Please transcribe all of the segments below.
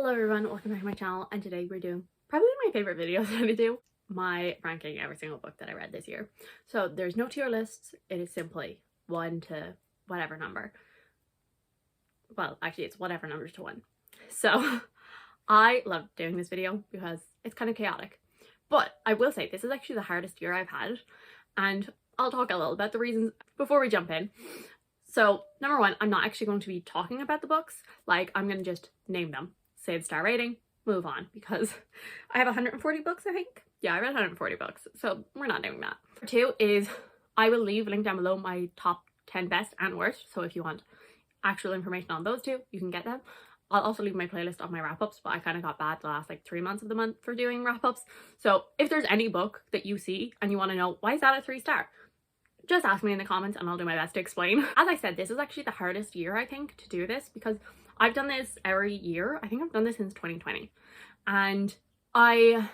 Hello everyone, welcome back to my channel, and today we're doing probably my favorite video that I do, my ranking every single book that I read this year. So there's no tier lists, it is simply 1 to whatever number. Well, actually it's whatever numbers to 1. So I love doing this video because it's kind of chaotic. But I will say this is actually the hardest year I've had, and I'll talk a little about the reasons before we jump in. So number 1, I'm not actually going to be talking about the books, like I'm going to just name them. Say the star rating, move on, because I have 140 books, I think. Yeah, I read 140 books, so we're not doing that. Number 2 is I will leave a link down below my top 10 best and worst, so if you want actual information on those two, you can get them. I'll also leave my playlist of my wrap-ups, but I kind of got bad the last like 3 months of the month for doing wrap-ups. So if there's any book that you see and you want to know why is that a 3-star, just ask me in the comments and I'll do my best to explain. As I said, this is actually the hardest year I think to do this because I've done this every year. I think I've done this since 2020, and I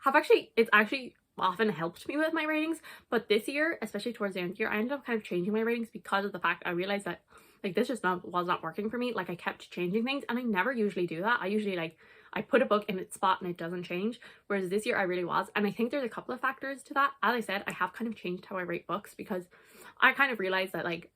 have it's actually often helped me with my ratings, but this year, especially towards the end of the year, I ended up kind of changing my ratings because of the fact I realized that like this just was not working for me. Like I kept changing things, and I never usually do that. I usually I put a book in its spot and it doesn't change, whereas this year I really was. And I think there's a couple of factors to that. As I said, I have kind of changed how I rate books because I kind of realized that like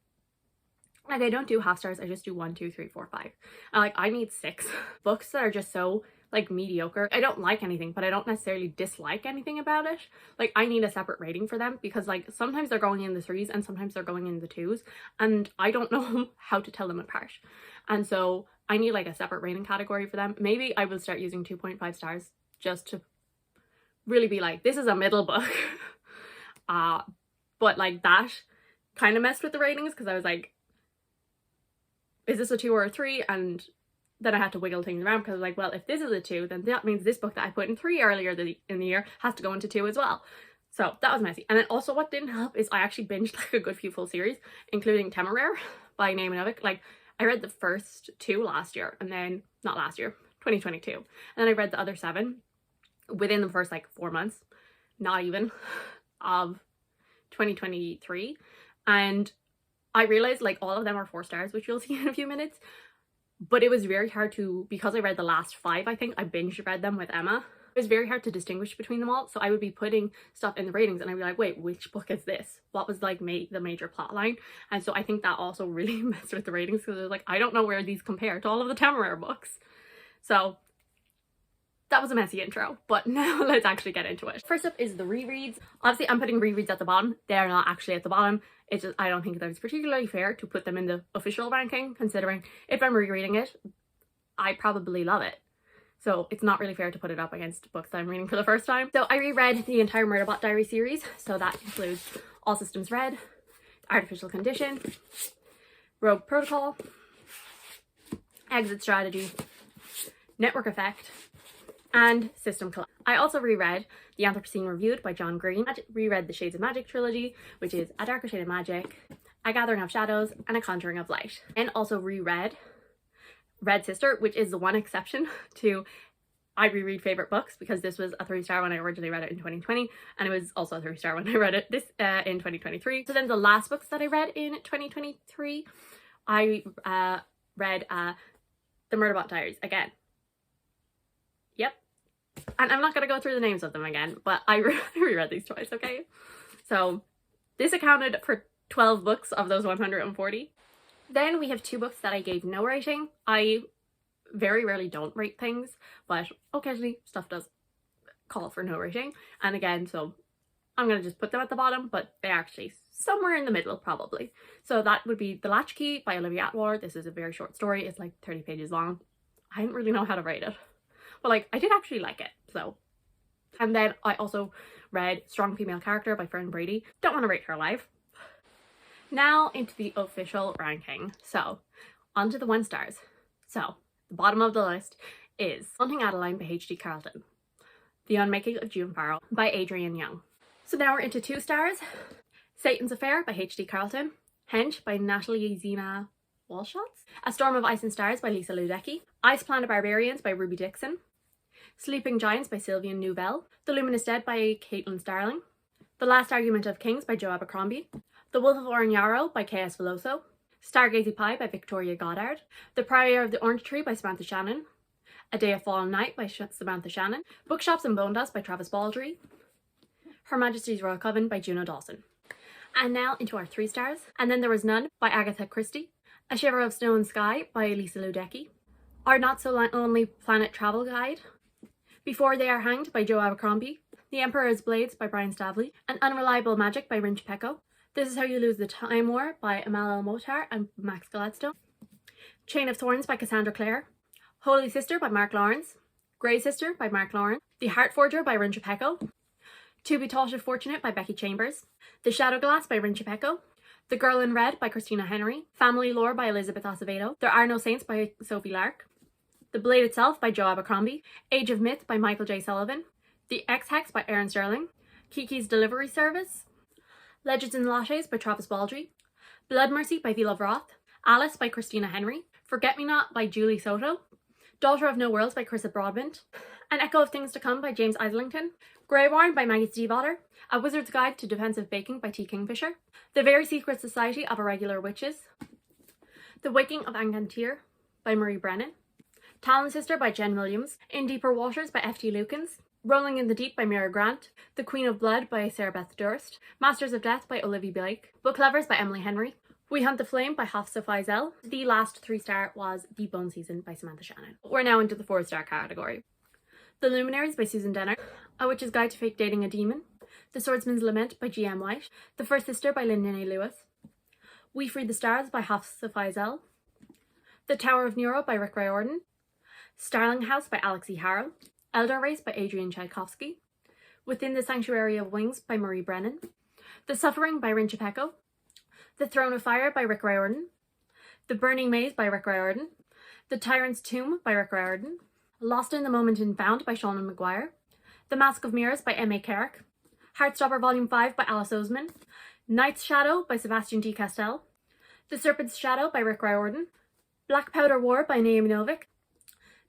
I don't do half stars, I just do 1, 2, 3, 4, 5. And like I need 6 books that are just so like mediocre. I don't like anything, but I don't necessarily dislike anything about it. Like I need a separate rating for them because like sometimes they're going in the 3s and sometimes they're going in the 2s, and I don't know how to tell them apart. And so I need like a separate rating category for them. Maybe I will start using 2.5 stars just to really be like, this is a middle book. But like that kind of messed with the ratings because I was like, is this a 2 or a 3? And then I had to wiggle things around because I was like, well, if this is a 2, then that means this book that I put in 3 earlier in the year has to go into 2 as well. So that was messy. And then also what didn't help is I actually binged like a good few full series, including Temeraire by Name and Novik. Like I read the first 2 last year, and then not last year, 2022. And then I read the other 7 within the first like 4 months, not even, of 2023. And I realized like all of them are 4 stars, which you'll see in a few minutes, but it was very hard to, because I read the last 5, I think I binge read them with Emma. It was very hard to distinguish between them all. So I would be putting stuff in the ratings and I'd be like, wait, which book is this? What was like the major plot line? And so I think that also really messed with the ratings because I was like, I don't know where these compare to all of the Temeraire books. So that was a messy intro, but now let's actually get into it. First up is the rereads. Obviously I'm putting rereads at the bottom. They're not actually at the bottom. It's just, I don't think that it's particularly fair to put them in the official ranking, considering if I'm rereading it, I probably love it. So it's not really fair to put it up against books that I'm reading for the first time. So I reread the entire Murderbot Diary series. So that includes All Systems Red, Artificial Condition, Rogue Protocol, Exit Strategy, Network Effect, and System Collapse. I also reread The Anthropocene Reviewed by John Green. I reread the Shades of Magic trilogy, which is A Darker Shade of Magic, A Gathering of Shadows, and A Conjuring of Light. And also reread Red Sister, which is the one exception to I reread favorite books, because this was a 3-star when I originally read it in 2020, and it was also a 3-star when I read it in 2023. So then the last books that I read in 2023, I read The Murderbot Diaries again. Yep. And I'm not going to go through the names of them again, but I reread these twice, okay? So this accounted for 12 books of those 140. Then we have 2 books that I gave no rating. I very rarely don't rate things, but occasionally stuff does call for no rating. And again, so I'm going to just put them at the bottom, but they're actually somewhere in the middle probably. So that would be The Latchkey by Olivia Atward. This is a very short story. It's like 30 pages long. I didn't really know how to rate it, but like I did actually like it. So, and then I also read Strong Female Character by Fern Brady. Don't want to rate her alive. Now into the official ranking. So onto the 1 stars. So the bottom of the list is Haunting Adeline by H.D. Carlton, The Unmaking of June Farrell by Adrienne Young. So now we're into 2 stars. Satan's Affair by H.D. Carlton, Hench by Natalie Zena Walshotz, A Storm of Ice and Stars by Lisa Ludecki, Ice Planet Barbarians by Ruby Dixon, Sleeping Giants by Sylvian Nouvelle, The Luminous Dead by Caitlin Starling, The Last Argument of Kings by Joe Abercrombie, The Wolf of Oren-Yaro by K.S. Veloso, Stargazy Pie by Victoria Goddard, The Prior of the Orange Tree by Samantha Shannon, A Day of Fallen Night by Samantha Shannon, Bookshops and Bone Dust by Travis Baldry, Her Majesty's Royal Coven by Juno Dawson. And now into our 3 stars. And Then There Was None by Agatha Christie, A Shiver of Snow and Sky by Lisa Ludecki, Our Not So Lonely Planet Travel Guide, Before They Are Hanged by Joe Abercrombie, The Emperor's Blades by Brian Stavely, An Unreliable Magic by Rinch Pecco, This Is How You Lose the Time War by Amal El-Motar and Max Gladstone, Chain of Thorns by Cassandra Clare, Holy Sister by Mark Lawrence, Grey Sister by Mark Lawrence, The Heart Forger by Rinch Pecco, To Be Taught Fortunate by Becky Chambers, The Shadow Glass by Rinch Pecco, The Girl in Red by Christina Henry, Family Lore by Elizabeth Acevedo, There Are No Saints by Sophie Lark, The Blade Itself by Joe Abercrombie, Age of Myth by Michael J. Sullivan, The X-Hex by Aaron Sterling, Kiki's Delivery Service, Legends and Lattes by Travis Baldry, Blood Mercy by Vila Roth, Alice by Christina Henry, Forget Me Not by Julie Soto, Daughter of No Worlds by Carissa Broadbent, An Echo of Things to Come by James Islington, Greywarn by Maggie Stiefvater, A Wizard's Guide to Defensive Baking by T. Kingfisher, The Very Secret Society of Irregular Witches, The Waking of Angantyr by Marie Brennan, Talon Sister by Jen Williams, In Deeper Waters by F.T. Lukens, Rolling in the Deep by Mira Grant, The Queen of Blood by Sarah Beth Durst, Masters of Death by Olivia Blake, Book Lovers by Emily Henry, We Hunt the Flame by Hafsa Faisal. The last 3-star was The Bone Season by Samantha Shannon. We're now into the 4-star category. The Luminaries by Susan Dennard, A Witch's Guide to Fake Dating a Demon, The Swordsman's Lament by G.M. White, The First Sister by Lyndon A. Lewis, We Freed the Stars by Hafsa Faisal, The Tower of Nero by Rick Riordan, Starling House by Alex E. Harrow, Elder Race by Adrian Tchaikovsky, Within the Sanctuary of Wings by Marie Brennan, The Suffering by Rinch Pecco, The Throne of Fire by Rick Riordan, The Burning Maze by Rick Riordan, The Tyrant's Tomb by Rick Riordan, Lost in the Moment and Found by Sean Maguire, The Mask of Mirrors by M.A. Carrick, Heartstopper Volume 5 by Alice Oseman, Night's Shadow by Sebastian D. Castell, The Serpent's Shadow by Rick Riordan, Black Powder War by Naomi Novik,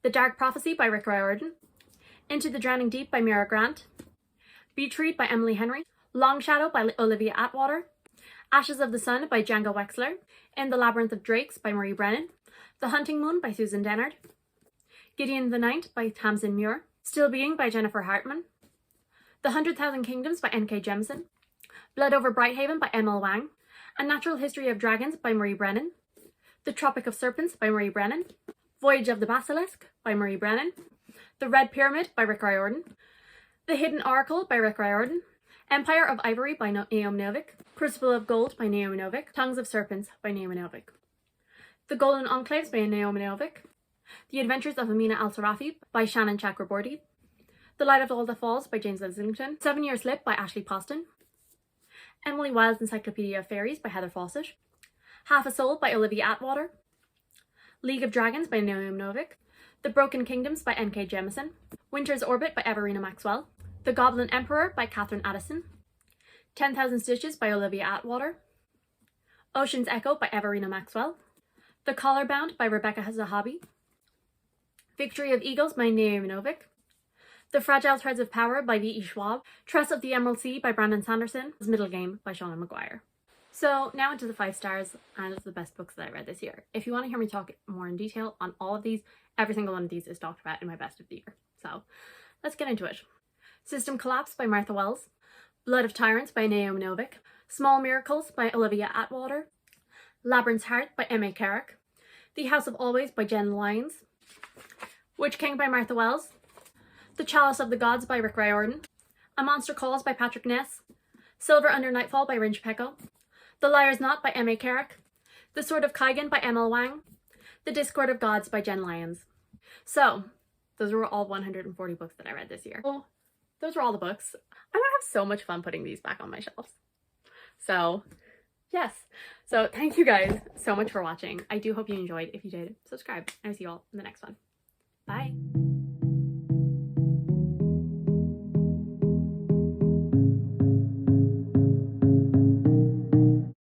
The Dark Prophecy by Rick Riordan, Into the Drowning Deep by Mira Grant, Beach Read by Emily Henry, Long Shadow by Olivia Atwater, Ashes of the Sun by Django Wexler, In the Labyrinth of Drakes by Marie Brennan, The Hunting Moon by Susan Dennard, Gideon the Ninth by Tamsin Muir, Still Being by Jennifer Hartman, The 100,000 Kingdoms by N.K. Jemisin, Blood over Brighthaven by Emil Wang, A Natural History of Dragons by Marie Brennan, The Tropic of Serpents by Marie Brennan, Voyage of the Basilisk by Marie Brennan, The Red Pyramid by Rick Riordan, The Hidden Oracle by Rick Riordan, Empire of Ivory by Naomi Novik, Crucible of Gold by Naomi Novik, Tongues of Serpents by Naomi Novik, The Golden Enclaves by Naomi Novik, The Adventures of Amina Al-Sarafi by Shannon Chakraborty, The Light of All That Falls by James Islington, 7 Year Slip by Ashley Poston, Emily Wilde's Encyclopedia of Fairies by Heather Fawcett, Half a Soul by Olivia Atwater, League of Dragons by Naomi Novik, The Broken Kingdoms by N.K. Jemisin, Winter's Orbit by Everina Maxwell, The Goblin Emperor by Catherine Addison, 10,000 Stitches by Olivia Atwater, Ocean's Echo by Everina Maxwell, The Collar Bound by Rebecca Zahabi, Victory of Eagles by Naomi Novik, The Fragile Threads of Power by V.E. Schwab, Tress of the Emerald Sea by Brandon Sanderson, Middle Game by Shauna Maguire. So now into the 5 stars and the best books that I read this year. If you want to hear me talk more in detail on all of these, every single one of these is talked about in my best of the year. So let's get into it. System Collapse by Martha Wells, Blood of Tyrants by Naomi Novik, Small Miracles by Olivia Atwater, Labyrinth's Heart by M.A. Carrick, The House of Always by Jen Lyons, Witch King by Martha Wells, The Chalice of the Gods by Rick Riordan, A Monster Calls by Patrick Ness, Silver Under Nightfall by Rinch Pecco, The Liar's Knot by M.A. Carrick, The Sword of Kaigan by Emil Wang, The Discord of Gods by Jen Lyons. So, those were all 140 books that I read this year. Oh, those were all the books. I'm gonna have so much fun putting these back on my shelves. So, yes. So, thank you guys so much for watching. I do hope you enjoyed. If you did, subscribe. I'll see you all in the next one. Bye.